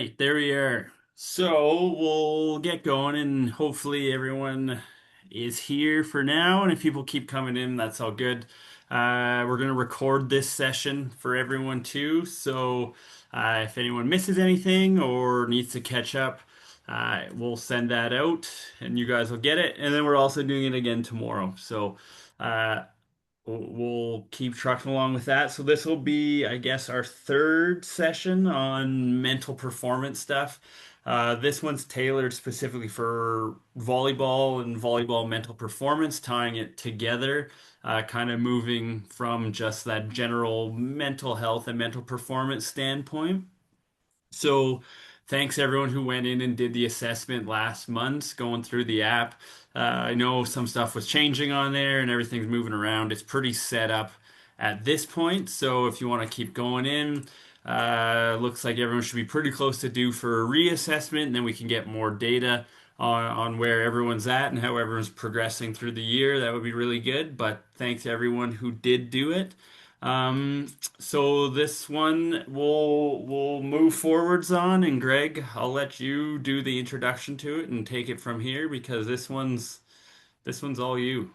Right, there we are. So we'll get going, and hopefully everyone is here for now. And if people keep coming in, that's all good. We're gonna record this session for everyone too. So if anyone misses anything or needs to catch up, we'll send that out, and you guys will get it. And then we're also doing it again tomorrow. So. Uh, we'll keep trucking along with that. So this will be, I guess, our third session on mental performance stuff. This one's tailored specifically for volleyball and volleyball mental performance, tying it together, kind of moving from just that general mental health and mental performance standpoint. So thanks everyone who went in and did the assessment last month, going through the app. I know some stuff was changing on there and everything's moving around. It's pretty set up at this point. So if you want to keep going in, looks like everyone should be pretty close to due for a reassessment, and then we can get more data on where everyone's at and how everyone's progressing through the year. That would be really good. But thanks to everyone who did do it. Um, so this one we'll move forwards on, and Greg, I'll let you do the introduction to it and take it from here because this one's all you.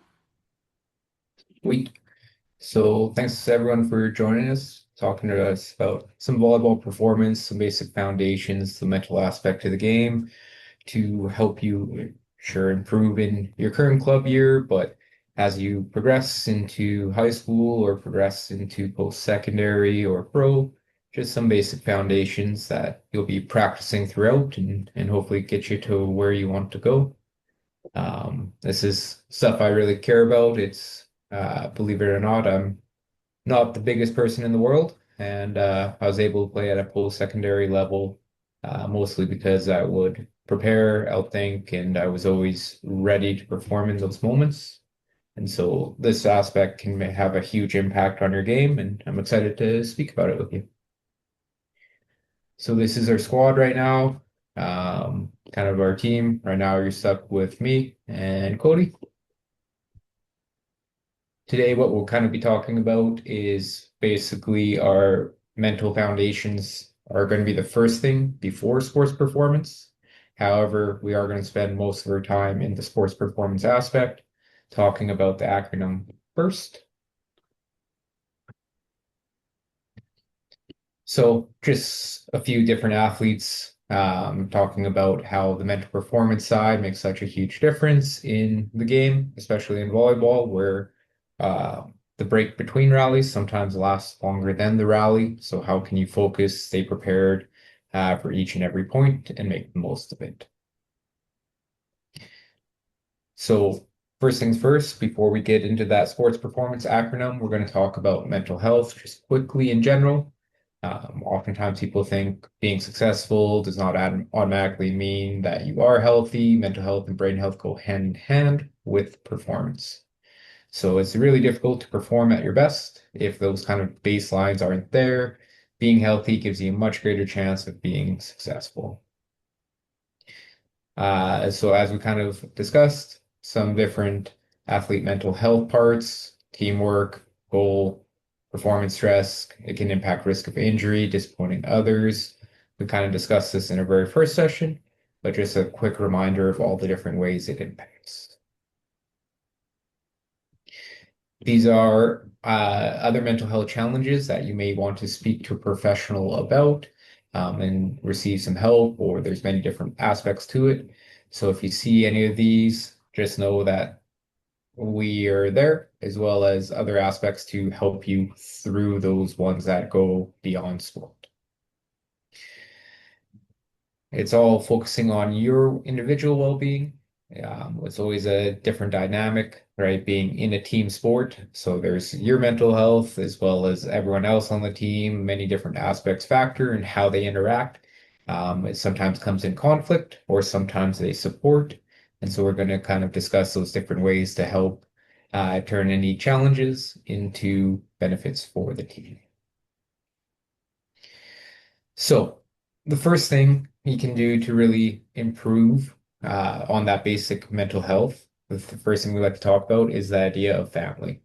Week. So thanks to everyone for joining us, talking to us about some volleyball performance, some basic foundations, the mental aspect of the game to help you sure improve in your current club year, but as you progress into high school or progress into post-secondary or pro, just some basic foundations that you'll be practicing throughout and hopefully get you to where you want to go. This is stuff I really care about. It's believe it or not, I'm not the biggest person in the world, and I was able to play at a post-secondary level, mostly because I would prepare, outthink, and I was always ready to perform in those moments. And so this aspect can have a huge impact on your game, and I'm excited to speak about it with you. So this is our squad right now, kind of our team. Right now, you're stuck with me and Cody. Today, what we'll kind of be talking about is basically our mental foundations are going to be the first thing before sports performance. However, we are going to spend most of our time in the sports performance aspect, talking about the acronym first. So, just a few different athletes talking about how the mental performance side makes such a huge difference in the game, especially in volleyball, where uh, the break between rallies sometimes lasts longer than the rally. So, how can you focus, stay prepared for each and every point, and make the most of it? So, first things first, before we get into that sports performance acronym, we're going to talk about mental health just quickly in general. Oftentimes, people think being successful does not automatically mean that you are healthy. Mental health and brain health go hand in hand with performance. So it's really difficult to perform at your best if those kind of baselines aren't there. Being healthy gives you a much greater chance of being successful. So as we kind of discussed, some different athlete mental health parts, teamwork, goal, performance stress, it can impact risk of injury, disappointing others. We kind of discussed this in our very first session, but just a quick reminder of all the different ways it impacts. These are other mental health challenges that you may want to speak to a professional about and receive some help, or there's many different aspects to it. So if you see any of these, just know that we are there, as well as other aspects to help you through those ones that go beyond sport. It's all focusing on your individual well-being. It's always a different dynamic, right? Being in a team sport. So there's your mental health as well as everyone else on the team, many different aspects factor and how they interact. It sometimes comes in conflict or sometimes they support. And so we're going to kind of discuss those different ways to help turn any challenges into benefits for the team. So the first thing you can do to really improve on that basic mental health, the first thing we like to talk about is the idea of family.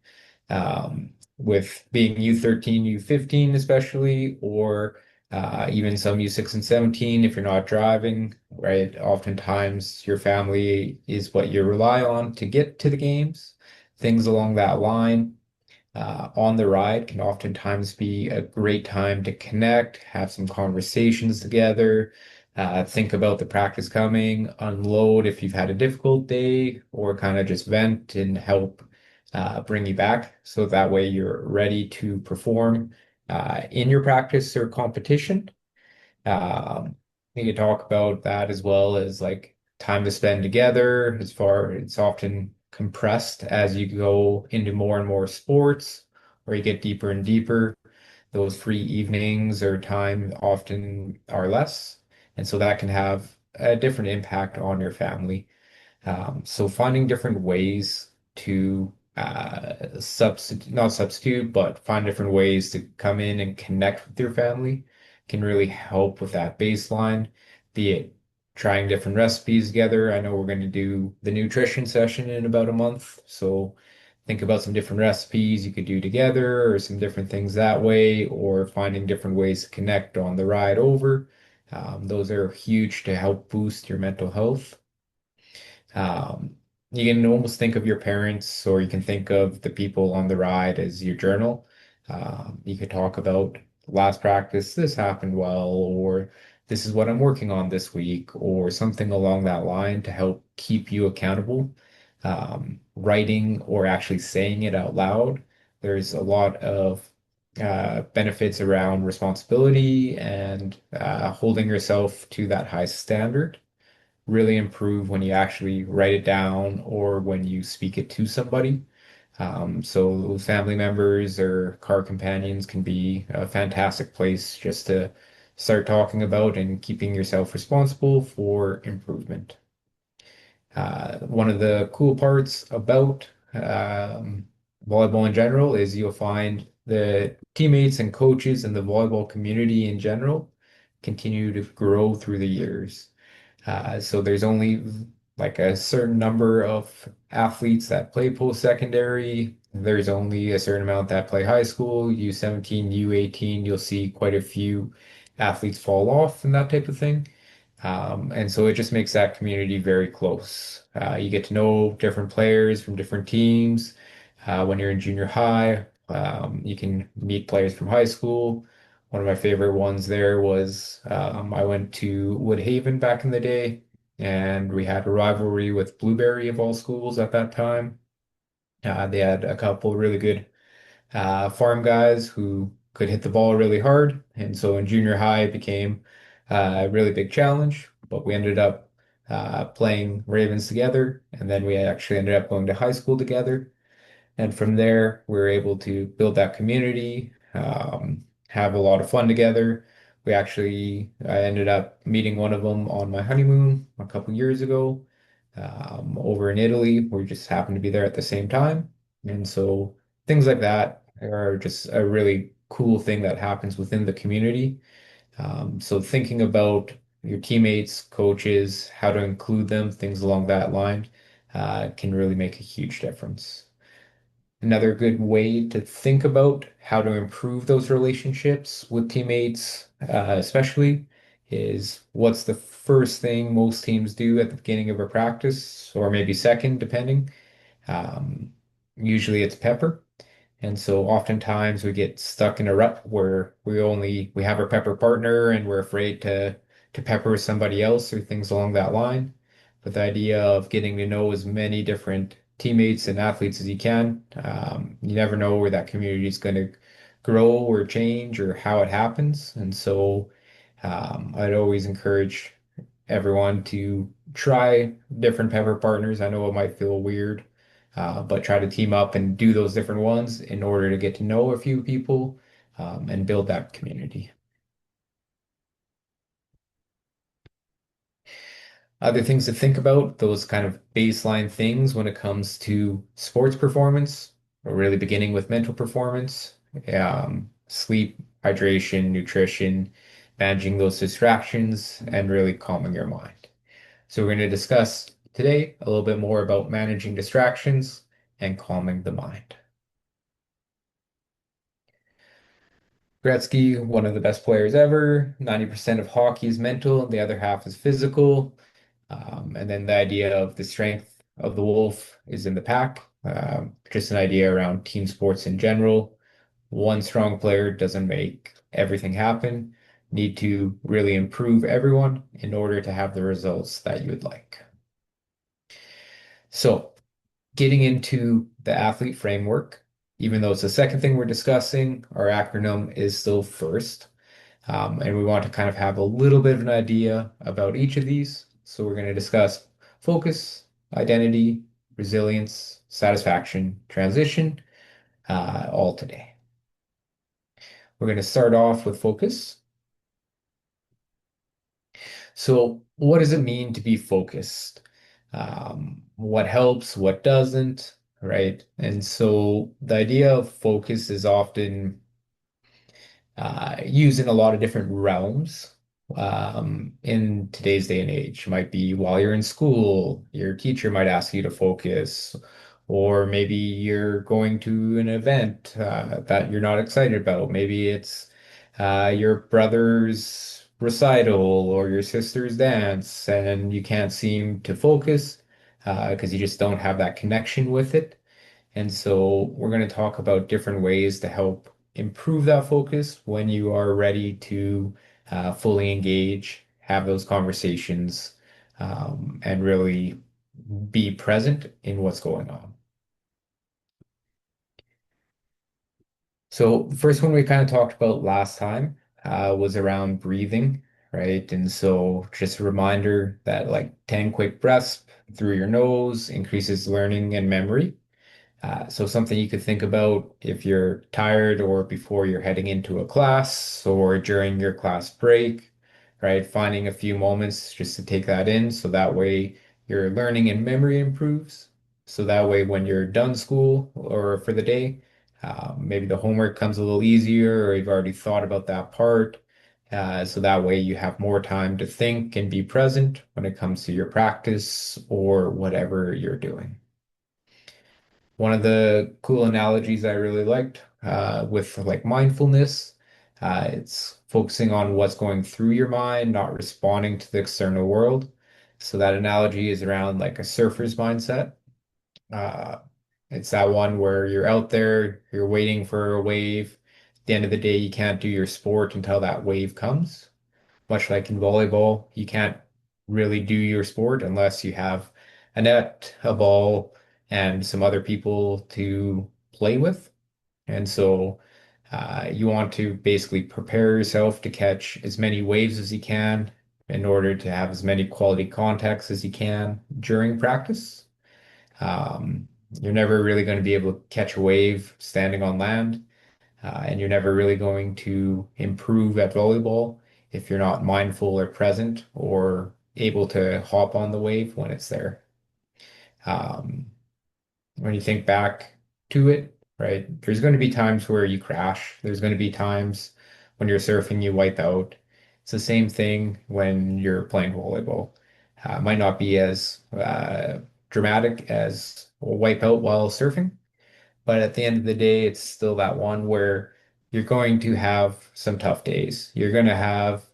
With being U13, U15 especially, or Even some use 6 and 17 if you're not driving, right? Oftentimes your family is what you rely on to get to the games. Things along that line on the ride can oftentimes be a great time to connect, have some conversations together, think about the practice coming, unload if you've had a difficult day, or kind of just vent and help bring you back. So that way you're ready to perform in your practice or competition. You could talk about that as well as like time to spend together. As far it's often compressed as you go into more and more sports, or you get deeper and deeper. Those free evenings or time often are less, and so that can have a different impact on your family. So finding different ways to substitute, not substitute, but find different ways to come in and connect with your family can really help with that baseline, be it trying different recipes together. I know we're going to do the nutrition session in about a month, so think about some different recipes you could do together or some different things that way, or finding different ways to connect on the ride over. Those are huge to help boost your mental health. Um, you can almost think of your parents, or you can think of the people on the ride as your journal. You could talk about last practice, this happened well, or this is what I'm working on this week, or something along that line to help keep you accountable. Writing or actually saying it out loud, there's a lot of benefits around responsibility and holding yourself to that high standard really improve when you actually write it down or when you speak it to somebody. So family members or car companions can be a fantastic place just to start talking about and keeping yourself responsible for improvement. One of the cool parts about volleyball in general is you'll find the teammates and coaches and the volleyball community in general continue to grow through the years. So there's only like a certain number of athletes that play post-secondary. There's only a certain amount that play high school, U17, U18. You'll see quite a few athletes fall off and that type of thing. And so it just makes that community very close. You get to know different players from different teams. When you're in junior high, you can meet players from high school. One of my favorite ones there was I went to Woodhaven back in the day, and we had a rivalry with Blueberry of all schools at that time. They had a couple really good farm guys who could hit the ball really hard. And so in junior high, it became a really big challenge. But we ended up playing Ravens together. And then we actually ended up going to high school together. And from there, we were able to build that community, have a lot of fun together. I ended up meeting one of them on my honeymoon a couple years ago, over in Italy. We just happened to be there at the same time. And so things like that are just a really cool thing that happens within the community. So thinking about your teammates, coaches, how to include them, things along that line, can really make a huge difference. Another good way to think about how to improve those relationships with teammates, especially, is what's the first thing most teams do at the beginning of a practice, or maybe second, depending. Um, Usually it's pepper. And so oftentimes we get stuck in a rut where we have our pepper partner and we're afraid to pepper somebody else or things along that line. But the idea of getting to know as many different teammates and athletes as you can, you never know where that community is going to grow or change or how it happens. And so I'd always encourage everyone to try different pepper partners. I know it might feel weird, but try to team up and do those different ones in order to get to know a few people, and build that community. Other things to think about, those kind of baseline things when it comes to sports performance, or really beginning with mental performance, sleep, hydration, nutrition, managing those distractions, and really calming your mind. So we're going to discuss today a little bit more about managing distractions and calming the mind. Gretzky, one of the best players ever. 90% of hockey is mental, and the other half is physical. And then the idea of the strength of the wolf is in the pack. Just an idea around team sports in general. One strong player doesn't make everything happen. Need to really improve everyone in order to have the results that you would like. So, getting into the athlete framework, even though it's the second thing we're discussing, our acronym is still first. And we want to kind of have a little bit of an idea about each of these. So we're going to discuss focus, identity, resilience, satisfaction, transition, all today. We're going to start off with focus. So what does it mean to be focused? What helps, what doesn't, right? And so the idea of focus is often used in a lot of different realms in today's day and age. Might be while you're in school, your teacher might ask you to focus, or maybe you're going to an event that you're not excited about. Maybe it's your brother's recital or your sister's dance, and you can't seem to focus because you just don't have that connection with it. And so we're going to talk about different ways to help improve that focus when you are ready to fully engage, have those conversations, and really be present in what's going on. So the first one we kind of talked about last time was around breathing, right? And so just a reminder that like 10 quick breaths through your nose increases learning and memory. So something you could think about if you're tired or before you're heading into a class or during your class break, right? Finding a few moments just to take that in so that way your learning and memory improves. So that way when you're done school or for the day, maybe the homework comes a little easier or you've already thought about that part. So that way you have more time to think and be present when it comes to your practice or whatever you're doing. One of the cool analogies I really liked with like mindfulness, it's focusing on what's going through your mind, not responding to the external world. So that analogy is around like a surfer's mindset. Uh, it's that one where you're out there, you're waiting for a wave. At the end of the day, you can't do your sport until that wave comes. Much like in volleyball, you can't really do your sport unless you have a net, a ball, and some other people to play with. And so you want to basically prepare yourself to catch as many waves as you can in order to have as many quality contacts as you can during practice. You're never really going to be able to catch a wave standing on land. And you're never really going to improve at volleyball if you're not mindful or present or able to hop on the wave when it's there. Um, when you think back to it, right, there's going to be times where you crash. There's going to be times when you're surfing, you wipe out. It's the same thing when you're playing volleyball. Might not be as dramatic as a wipe out while surfing, but at the end of the day, it's still that one where you're going to have some tough days. You're going to have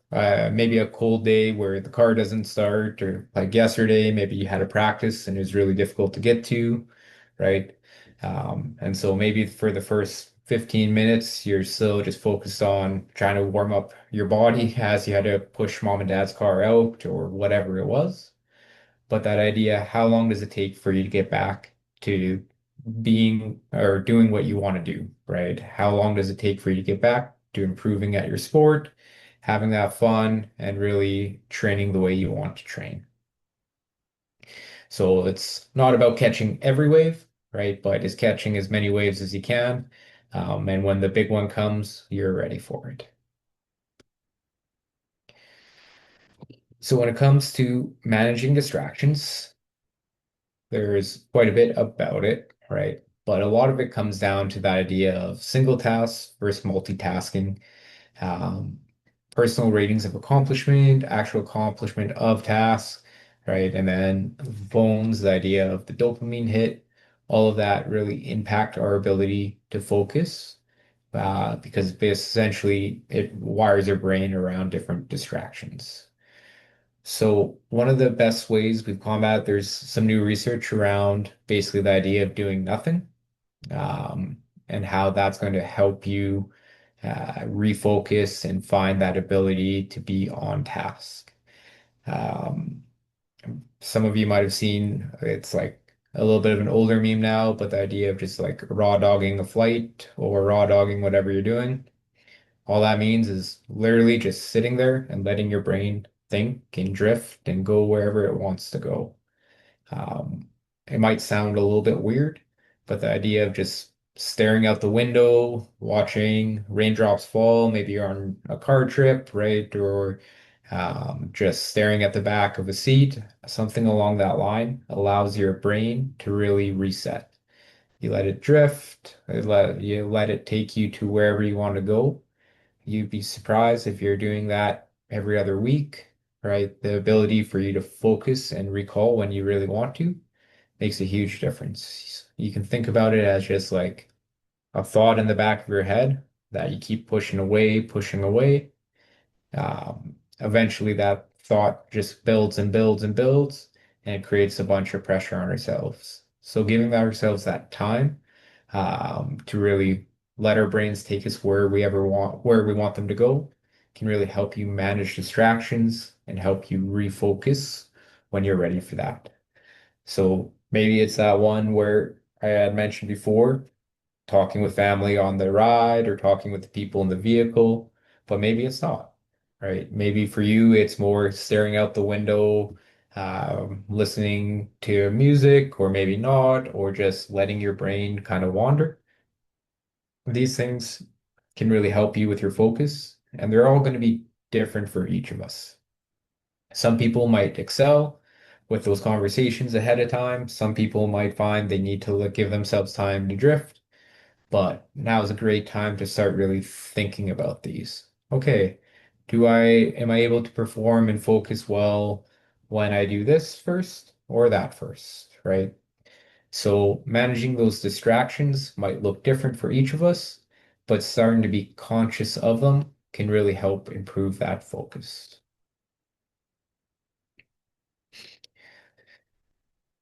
maybe a cold day where the car doesn't start, or like yesterday, maybe you had a practice and it was really difficult to get to, right? And so maybe for the first 15 minutes, you're still just focused on trying to warm up your body as you had to push mom and dad's car out or whatever it was. But that idea, how long does it take for you to get back to being or doing what you want to do, right? How long does it take for you to get back to improving at your sport, having that fun, and really training the way you want to train? So it's not about catching every wave, right? But it's catching as many waves as you can. And when the big one comes, you're ready for it. So when it comes to managing distractions, there's quite a bit about it, right? But a lot of it comes down to that idea of single tasks versus multitasking, um, personal ratings of accomplishment, actual accomplishment of tasks, right? And then phones, the idea of the dopamine hit, all of that really impact our ability to focus. because essentially it wires your brain around different distractions. So one of the best ways we've combat, there's some new research around basically the idea of doing nothing, and how that's going to help you refocus and find that ability to be on task. Um, some of you might have seen it's like a little bit of an older meme now, but the idea of just like raw dogging a flight or raw dogging whatever you're doing. All that means is literally just sitting there and letting your brain think and drift and go wherever it wants to go. Um, it might sound a little bit weird, but the idea of just staring out the window, watching raindrops fall, maybe you're on a car trip, right? Or just staring at the back of a seat, something along that line allows your brain to really reset. You let it drift, you let it take you to wherever you want to go. You'd be surprised if you're doing that every other week, right? The ability for you to focus and recall when you really want to makes a huge difference. You can think about it as just like a thought in the back of your head that you keep pushing away, pushing away. Eventually, that thought just builds and builds and builds, and it creates a bunch of pressure on ourselves. So, giving ourselves that time to really let our brains take us where we want them to go, can really help you manage distractions and help you refocus when you're ready for that. So maybe it's that one where I had mentioned before, talking with family on the ride or talking with the people in the vehicle, but maybe it's not, right? Maybe for you, it's more staring out the window, listening to music, or maybe not, or just letting your brain kind of wander. These things can really help you with your focus, and they're all going to be different for each of us. Some people might excel with those conversations ahead of time. Some people might find they need to give themselves time to drift. But now is a great time to start really thinking about these. Okay, am I able to perform and focus well when I do this first or that first, right? So managing those distractions might look different for each of us, but starting to be conscious of them can really help improve that focus.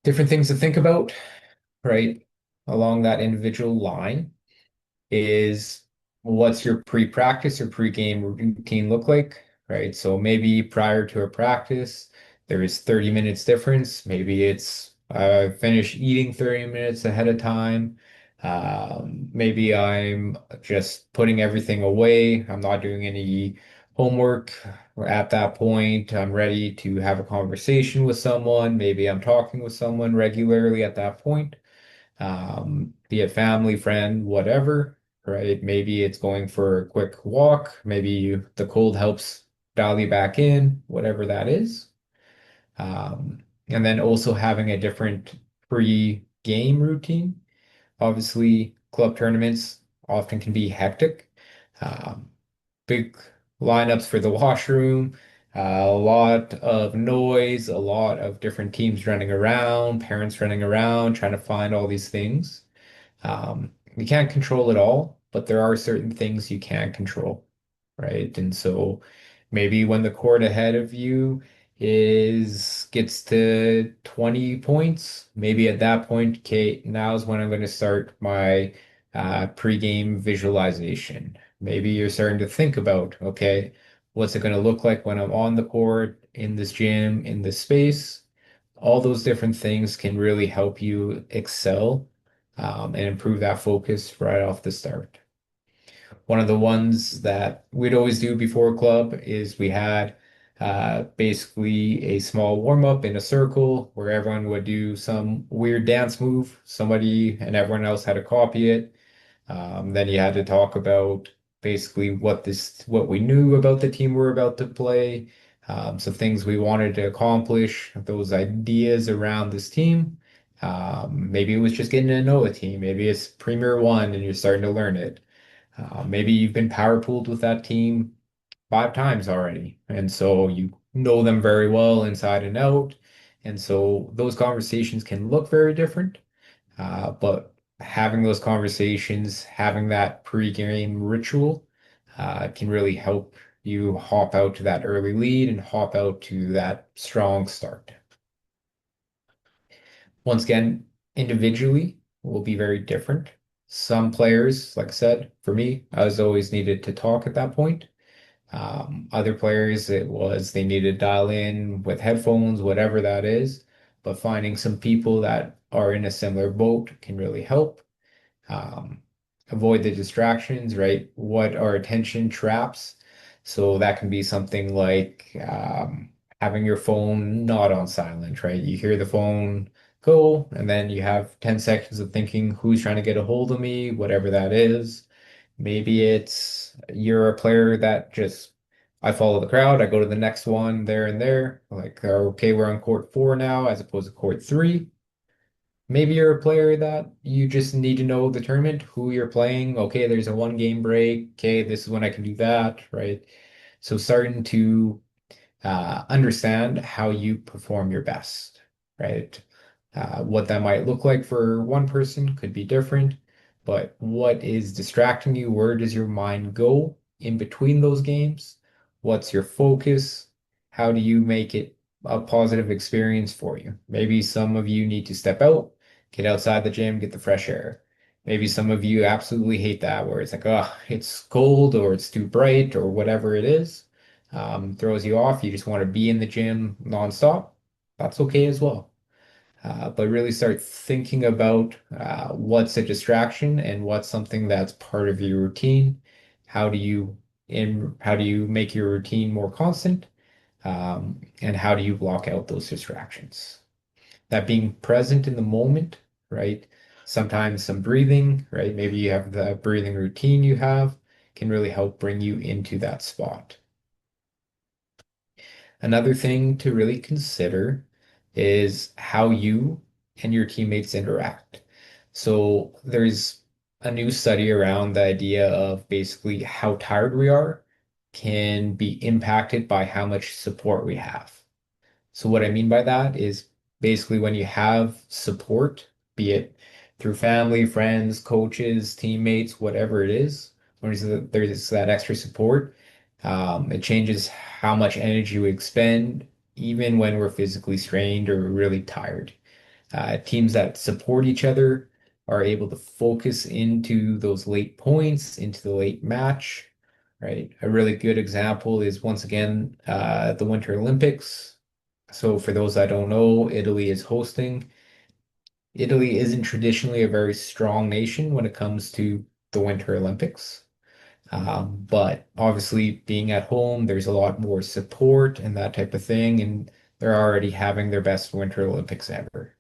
Different things to think about, right? Along that individual line is what's your pre-practice or pre-game routine look like, right? So maybe prior to a practice, there is 30 minutes difference. Maybe it's finish eating 30 minutes ahead of time. Maybe I'm just putting everything away. I'm not doing any homework. At that point, I'm ready to have a conversation with someone. Maybe I'm talking with someone regularly at that point, be it family, friend, whatever, right? Maybe it's going for a quick walk. Maybe the cold helps dial you back in, whatever that is. And then also having a different pre-game routine. Obviously, club tournaments often can be hectic. Um, Big lineups for the washroom, a lot of noise, a lot of different teams running around, parents running around, trying to find all these things. You can't control it all, but there are certain things you can control, right? And so maybe when the court ahead of you is gets to 20 points, maybe at that point, okay, now is when I'm going to start my pregame visualization. Maybe you're starting to think about, okay, what's it going to look like when I'm on the court, in this gym, in this space? All those different things can really help you excel, and improve that focus right off the start. One of the ones that we'd always do before club is we had basically a small warm up in a circle where everyone would do some weird dance move, somebody and everyone else had to copy it. Then you had to talk about basically what we knew about the team we're about to play, some things we wanted to accomplish, those ideas around this team. Maybe it was just getting to know a team. Maybe it's Premier One and you're starting to learn it. Maybe you've been power pooled with that team 5 times already, and so you know them very well inside and out. And so those conversations can look very different, but having those conversations, having that pre-game ritual, can really help you hop out to that early lead and hop out to that strong start. Once again, individually will be very different. Some players, like I said, for me, I was always needed to talk at that point. Other players, it was they needed to dial in with headphones, whatever that is. But finding some people that are in a similar boat can really help. Um, Avoid the distractions, right? What are attention traps? So that can be something like having your phone not on silent, right? You hear the phone go, and then you have 10 seconds of thinking, who's trying to get a hold of me, whatever that is. Maybe it's you're a player that just, I follow the crowd, I go to the next one there and there. Like, okay, we're on court four now as opposed to court three. Maybe you're a player that you just need to know the tournament, who you're playing. Okay, there's a one game break. Okay, this is when I can do that, right? So starting to understand how you perform your best, right? What that might look like for one person could be different, but what is distracting you? Where does your mind go in between those games? What's your focus? How do you make it a positive experience for you? Maybe some of you need to step out, get outside the gym, get the fresh air. Maybe some of you absolutely hate that, where it's like, oh, it's cold or it's too bright or whatever it is, throws you off. You just want to be in the gym nonstop. That's okay as well. But really start thinking about what's a distraction and what's something that's part of your routine. How do you how do you make your routine more constant? And how do you block out those distractions? That being present in the moment, right? Sometimes some breathing, right? Maybe you have the breathing routine you have can really help bring you into that spot. Another thing to really consider is how you and your teammates interact. So there's a new study around the idea of basically how tired we are can be impacted by how much support we have. So what I mean by that is basically when you have support, be it through family, friends, coaches, teammates, whatever it is, when there's that extra support, it changes how much energy we expend, even when we're physically strained or really tired. Teams that support each other are able to focus into those late points, into the late match, right? A really good example is once again the Winter Olympics. So for those that don't know, Italy is hosting. Italy isn't traditionally a very strong nation when it comes to the Winter Olympics. But obviously being at home, there's a lot more support and that type of thing, and they're already having their best Winter Olympics ever.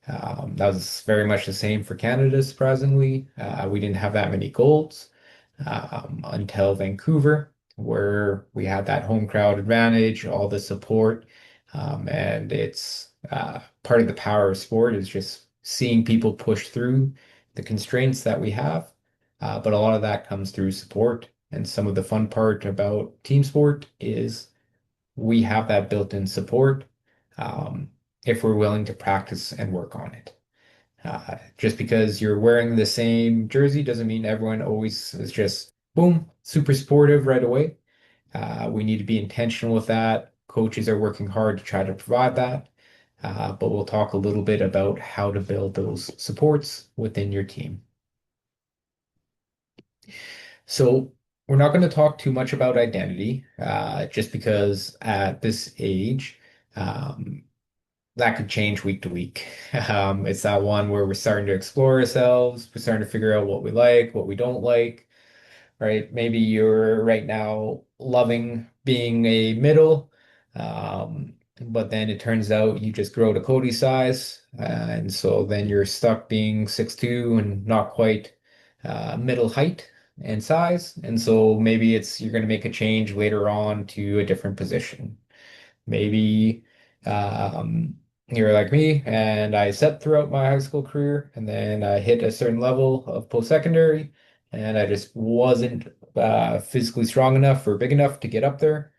That was very much the same for Canada, surprisingly. We didn't have that many golds until Vancouver, where we had that home crowd advantage, all the support. And it's part of the power of sport is just seeing people push through the constraints that we have. But a lot of that comes through support. And some of the fun part about team sport is we have that built-in support um, if we're willing to practice and work on it. Just because you're wearing the same jersey doesn't mean everyone always is just boom, super supportive right away. We need to be intentional with that. Coaches are working hard to try to provide that. But we'll talk a little bit about how to build those supports within your team. So we're not going to talk too much about identity, just because at this age, um, that could change week to week. It's that one where we're starting to explore ourselves, we're starting to figure out what we like, what we don't like, right? Maybe you're right now loving being a middle, but then it turns out you just grow to Cody size, and so then you're stuck being 6'2" and not quite middle height and size, and so maybe it's you're going to make a change later on to a different position. Maybe um, you're like me, and I set throughout my high school career, and then I hit a certain level of post-secondary, and I just wasn't physically strong enough or big enough to get up there.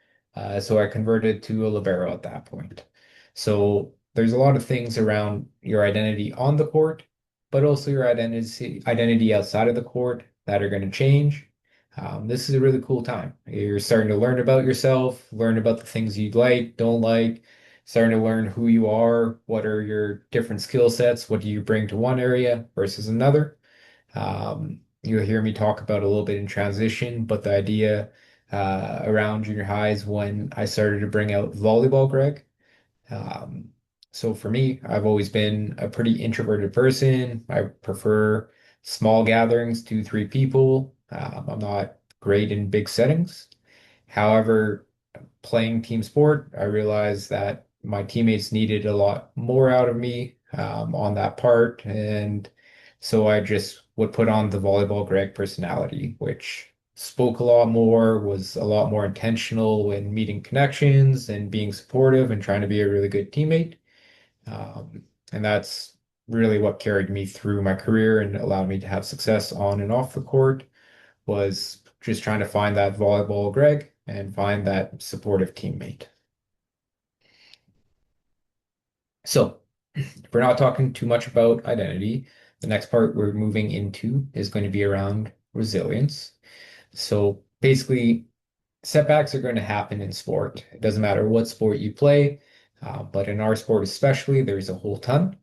So I converted to a libero at that point. So there's a lot of things around your identity on the court, but also your identity outside of the court that are going to change. This is a really cool time. You're starting to learn about yourself, learn about the things you like, don't like, starting to learn who you are, what are your different skill sets, what do you bring to one area versus another. You'll hear me talk about a little bit in transition, but the idea around junior high is when I started to bring out volleyball, Greg. Um, so for me, I've always been a pretty introverted person. I prefer small gatherings, 2, 3 people. I'm not great in big settings. However, playing team sport, I realized that my teammates needed a lot more out of me on that part. And so I just would put on the volleyball Greg personality, which spoke a lot more, was a lot more intentional when meeting connections and being supportive and trying to be a really good teammate. And that's really what carried me through my career and allowed me to have success on and off the court was just trying to find that volleyball Greg and find that supportive teammate. So, if we're not talking too much about identity, the next part we're moving into is going to be around resilience. So, basically, setbacks are going to happen in sport. It doesn't matter what sport you play, but in our sport especially, there's a whole ton.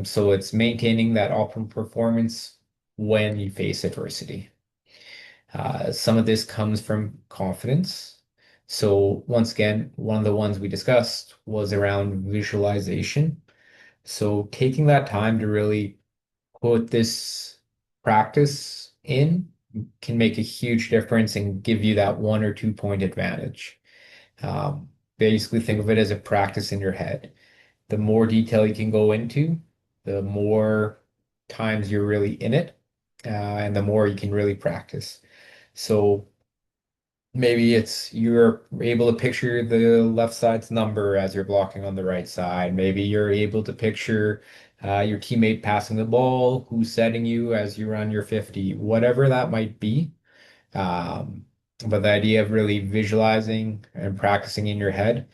So, it's maintaining that optimal performance when you face adversity. Some of this comes from confidence. So once again, one of the ones we discussed was around visualization. So taking that time to really put this practice in can make a huge difference and give you that 1 or 2 point advantage. Basically, think of it as a practice in your head. The more detail you can go into, the more times you're really in it, and the more you can really practice. So maybe it's you're able to picture the left side's number as you're blocking on the right side. Maybe you're able to picture your teammate passing the ball, who's setting you as you run your 50, whatever that might be. Um, but the idea of really visualizing and practicing in your head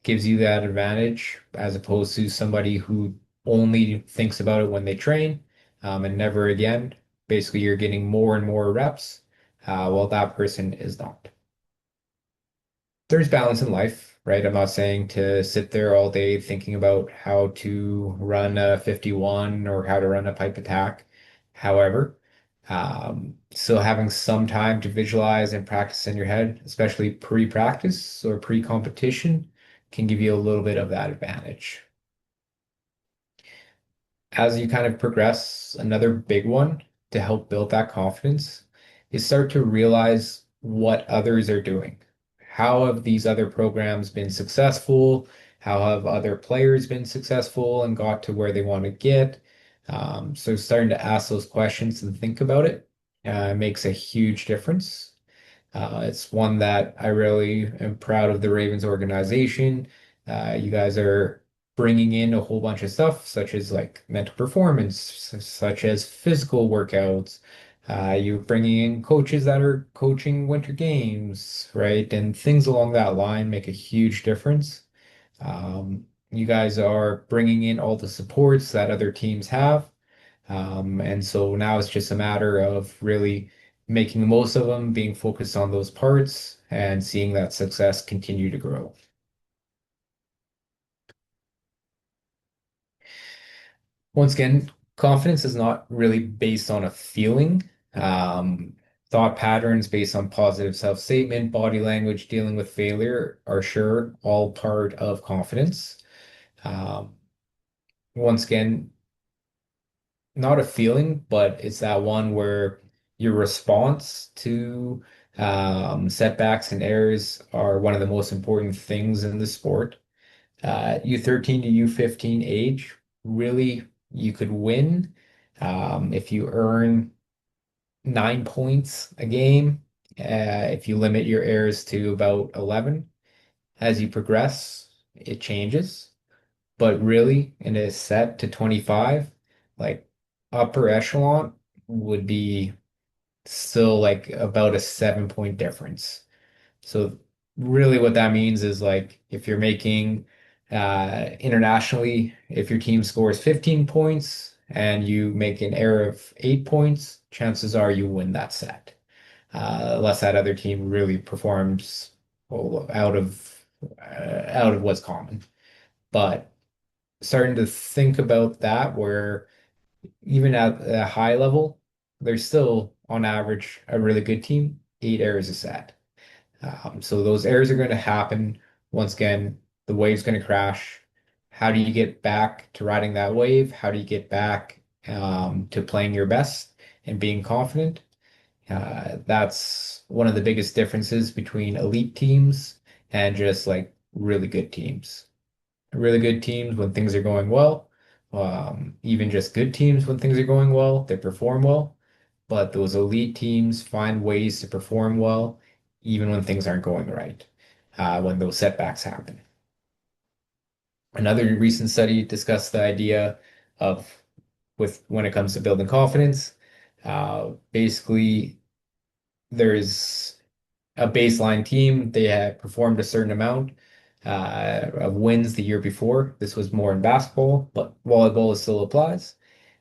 gives you that advantage as opposed to somebody who only thinks about it when they train, and never again. Basically, you're getting more and more reps, while that person is not. There's balance in life, right? I'm not saying to sit there all day thinking about how to run a 51 or how to run a pipe attack. However, still having some time to visualize and practice in your head, especially pre-practice or pre-competition, can give you a little bit of that advantage. As you kind of progress, another big one to help build that confidence is start to realize what others are doing. How have these other programs been successful? How have other players been successful and got to where they want to get? So starting to ask those questions and think about it makes a huge difference. It's one that I really am proud of the Ravens organization. You guys are bringing in a whole bunch of stuff, such as like mental performance, such as physical workouts. You're bringing in coaches that are coaching winter games, right? And things along that line make a huge difference. You guys are bringing in all the supports that other teams have. And so now it's just a matter of really making the most of them, being focused on those parts, and seeing that success continue to grow. Once again, confidence is not really based on a feeling. Thought patterns based on positive self-statement, body language, dealing with failure are sure all part of confidence. Um, Once again, not a feeling, but it's that one where your response to setbacks and errors are one of the most important things in the sport. U13 to U15 age, really, you could win if you earn 9 points a game, if you limit your errors to about 11. As you progress, it changes. But really, in a set to 25, like upper echelon would be still like about a 7 point difference. So really what that means is like if you're making internationally, if your team scores 15 points and you make an error of 8 points, chances are you win that set. Unless that other team really performs well, out of what's common. But starting to think about that, where even at a high level, there's still on average a really good team, 8 errors a set. So those errors are going to happen. Once again, the wave's going to crash. How do you get back to riding that wave? How do you get back to playing your best and being confident? That's one of the biggest differences between elite teams and just like really good teams. Really good teams when things are going well, even just good teams when things are going well, they perform well. But those elite teams find ways to perform well even when things aren't going right, when those setbacks happen. Another recent study discussed the idea of with when it comes to building confidence. Basically, there's a baseline team. They had performed a certain amount of wins the year before. This was more in basketball, but volleyball still applies.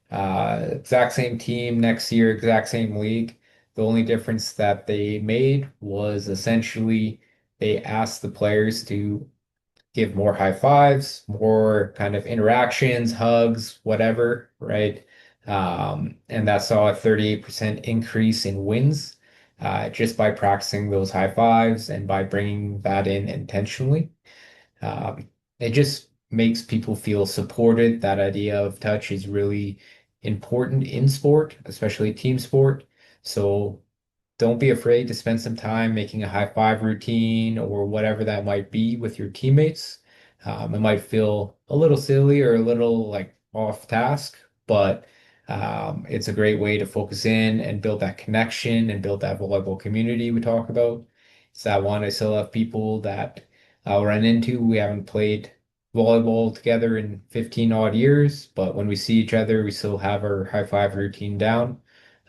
Exact same team next year, exact same league. The only difference that they made was essentially they asked the players to give more high fives, more kind of interactions, hugs, whatever, right? And that saw a 38% increase in wins just by practicing those high fives and by bringing that in intentionally. It just makes people feel supported. That idea of touch is really important in sport, especially team sport. So don't be afraid to spend some time making a high five routine or whatever that might be with your teammates. It might feel a little silly or a little like off task, but it's a great way to focus in and build that connection and build that volleyball community we talk about. It's that one I still have people that I'll run into. We haven't played volleyball together in 15 odd years, but when we see each other, we still have our high five routine down.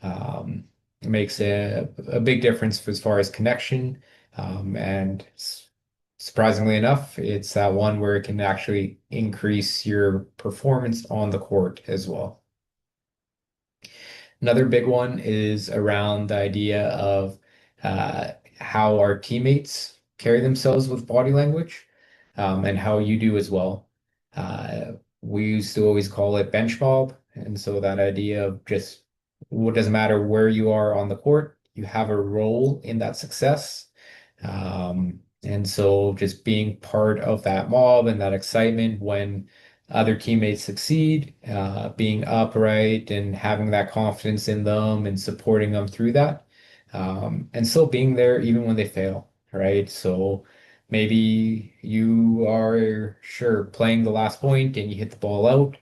Um, it makes a big difference as far as connection. And surprisingly enough, it's that one where it can actually increase your performance on the court as well. Another big one is around the idea of how our teammates carry themselves with body language, and how you do as well. We used to always call it bench mob. And so that idea of just what doesn't matter where you are on the court, you have a role in that success. And so just being part of that mob and that excitement when other teammates succeed, being upright and having that confidence in them and supporting them through that, and still being there even when they fail, right? So maybe you are sure playing the last point and you hit the ball out.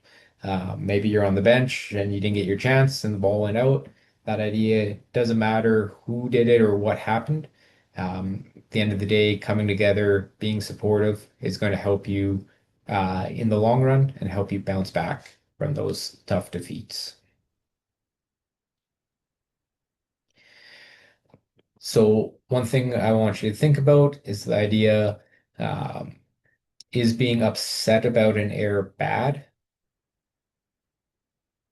Maybe you're on the bench and you didn't get your chance and the ball went out. That idea doesn't matter who did it or what happened. At the end of the day, coming together, being supportive is going to help you in the long run and help you bounce back from those tough defeats. So one thing I want you to think about is the idea, um, is being upset about an error bad?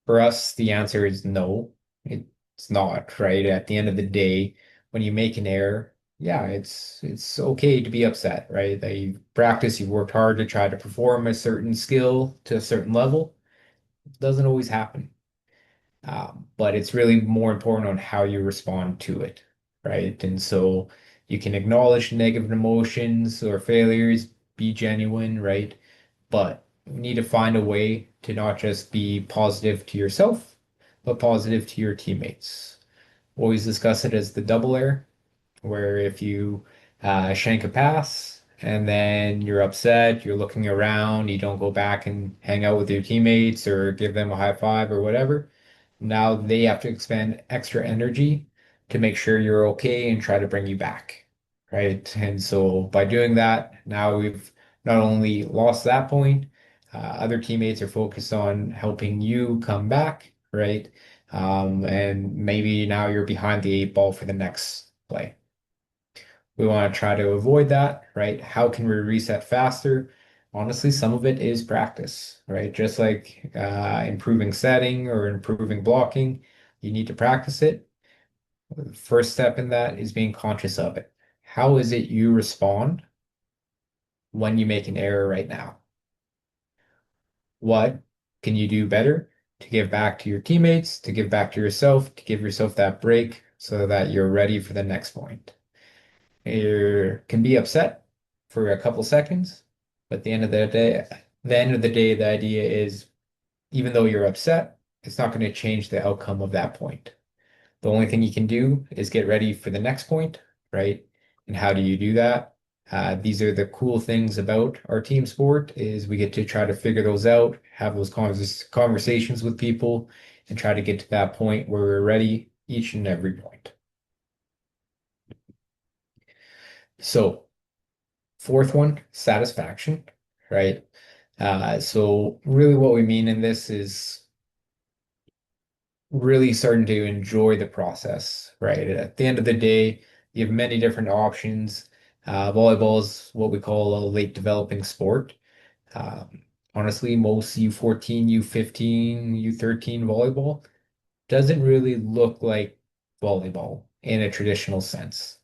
For us, the answer is no, it's not, right? At the end of the day, when you make an error, yeah, it's okay to be upset, right? That you practice, you worked hard to try to perform a certain skill to a certain level. It doesn't always happen. But it's really more important on how you respond to it, right? And so you can acknowledge negative emotions or failures, be genuine, right? But you need to find a way to not just be positive to yourself, but positive to your teammates. Always discuss it as the double air, where if you shank a pass and then you're upset, you're looking around, you don't go back and hang out with your teammates or give them a high five or whatever. Now they have to expend extra energy to make sure you're okay and try to bring you back, right? And so by doing that, now we've not only lost that point, other teammates are focused on helping you come back, right? And maybe now you're behind the eight ball for the next play. We want to try to avoid that, right? How can we reset faster? Honestly, some of it is practice, right? Just like improving setting or improving blocking, you need to practice it. The first step in that is being conscious of it. How is it you respond when you make an error right now? What can you do better to give back to your teammates, to give back to yourself, to give yourself that break so that you're ready for the next point? You can be upset for a couple seconds, but at the end of the day, the idea is even though you're upset, it's not going to change the outcome of that point. The only thing you can do is get ready for the next point, right? And how do you do that? These are the cool things about our team sport is we get to try to figure those out, have those conversations with people, and try to get to that point where we're ready each and every point. So, fourth one, satisfaction, right? So really what we mean in this is really starting to enjoy the process, right? At the end of the day, you have many different options. Volleyball is what we call a late developing sport. Honestly, most U14, U15, U13 volleyball doesn't really look like volleyball in a traditional sense.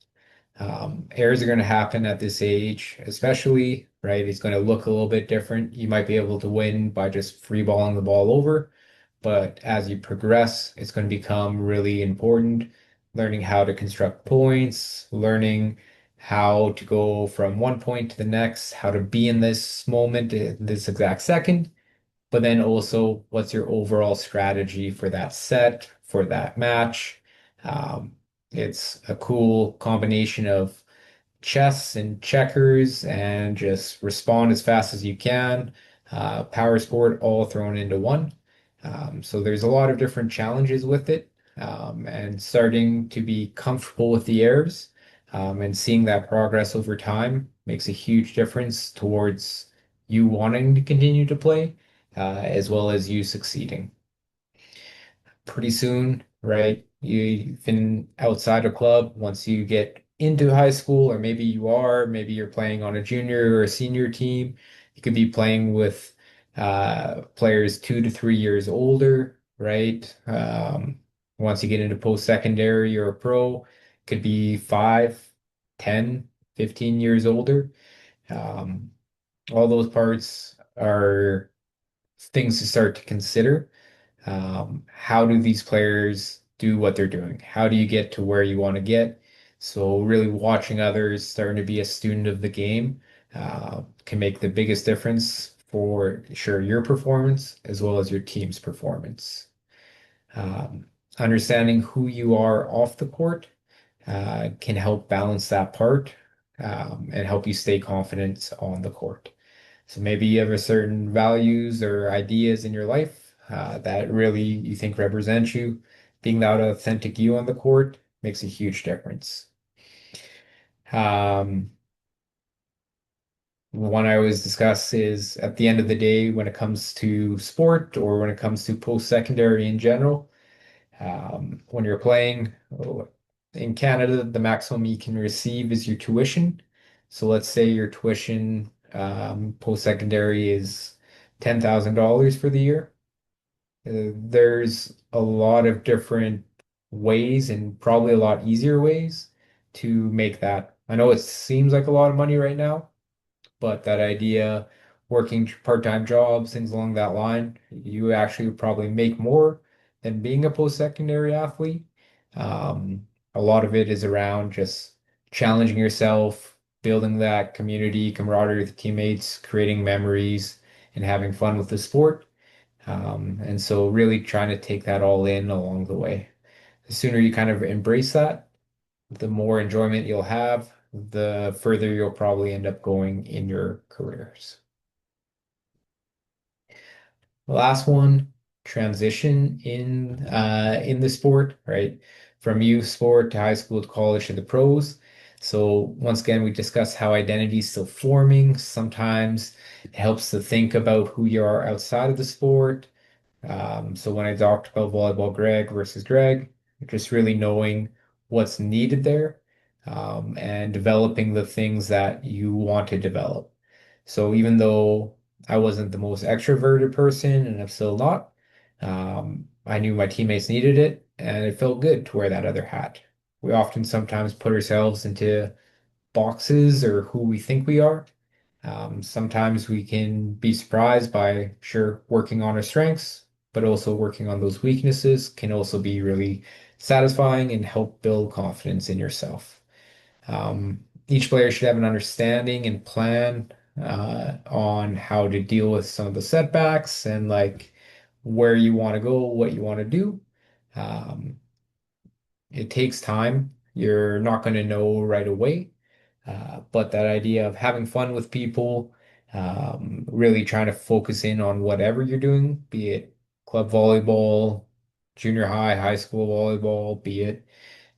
Errors are going to happen at this age, especially, right? It's going to look a little bit different. You might be able to win by just free balling the ball over, but as you progress, it's going to become really important. Learning how to construct points, learning how to go from one point to the next, how to be in this moment, this exact second, but then also what's your overall strategy for that set, for that match. Um, it's a cool combination of chess and checkers and just respond as fast as you can. Power sport all thrown into one. So there's a lot of different challenges with it, and starting to be comfortable with the errors, and seeing that progress over time makes a huge difference towards you wanting to continue to play, as well as you succeeding. Pretty soon, right? You've been outside a club once you get into high school, or maybe you're playing on a junior or a senior team. You could be playing with players 2 to 3 years older, right? Once you get into post-secondary or a pro, could be 5, 10, 15 years older. Um, all those parts are things to start to consider. How do these players do what they're doing? How do you get to where you want to get? So really watching others, starting to be a student of the game, can make the biggest difference for sure your performance as well as your team's performance. Um, Understanding who you are off the court can help balance that part, and help you stay confident on the court. So maybe you have a certain values or ideas in your life that really you think represent you. Being that authentic you on the court makes a huge difference. Um, One I always discuss is at the end of the day, when it comes to sport or when it comes to post-secondary in general, when you're playing in Canada, the maximum you can receive is your tuition. So let's say your tuition post-secondary is $10,000 for the year. There's a lot of different ways and probably a lot easier ways to make that. I know it seems like a lot of money right now, but that idea, working part-time jobs, things along that line, you actually would probably make more than being a post-secondary athlete. A lot of it is around just challenging yourself, building that community, camaraderie with teammates, creating memories, and having fun with the sport. And so really trying to take that all in along the way. The sooner you kind of embrace that, the more enjoyment you'll have, the further you'll probably end up going in your careers. The last one, transition in the sport, right? From youth sport to high school to college to the pros. So once again, we discussed how identity is still forming. Sometimes it helps to think about who you are outside of the sport. So when I talked about volleyball Greg versus Greg, just really knowing what's needed there, and developing the things that you want to develop. So even though I wasn't the most extroverted person, and I'm still not, I knew my teammates needed it, and it felt good to wear that other hat. We often sometimes put ourselves into boxes or who we think we are. Sometimes we can be surprised by, sure, working on our strengths, but also working on those weaknesses can also be really satisfying and help build confidence in yourself. Each player should have an understanding and plan on how to deal with some of the setbacks and like where you want to go, what you want to do. Um, it takes time. You're not going to know right away. But that idea of having fun with people, really trying to focus in on whatever you're doing, be it club volleyball, junior high, high school volleyball, be it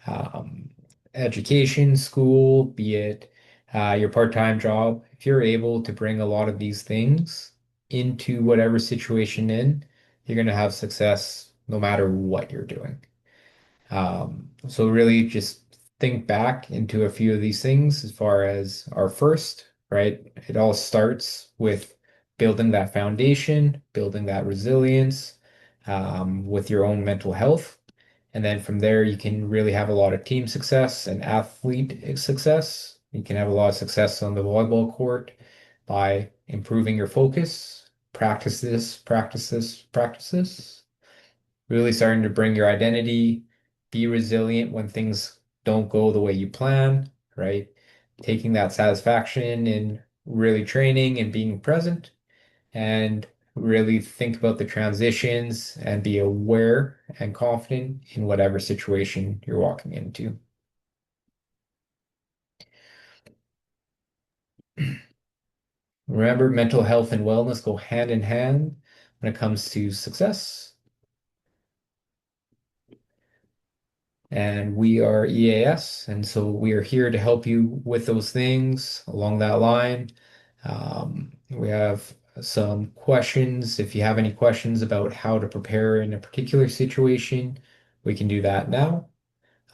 um, education, school, be it your part-time job. If you're able to bring a lot of these things into whatever situation in, you're going to have success no matter what you're doing. So really just think back into a few of these things as far as our first, right? It all starts with building that foundation, building that resilience, with your own mental health. And then from there, you can really have a lot of team success and athlete success. You can have a lot of success on the volleyball court by improving your focus, practice this, practice this, practice this, really starting to bring your identity, be resilient when things don't go the way you plan, right? Taking that satisfaction in really training and being present, and really think about the transitions and be aware and confident in whatever situation you're walking into. Remember, mental health and wellness go hand in hand when it comes to success. And we are EAS, and so we are here to help you with those things along that line. We have some questions. If you have any questions about how to prepare in a particular situation, we can do that now.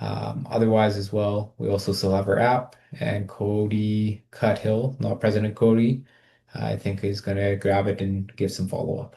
Otherwise, as well, we also still have our app, and Cody Cuthill, not President Cody, I think is going to grab it and give some follow-up.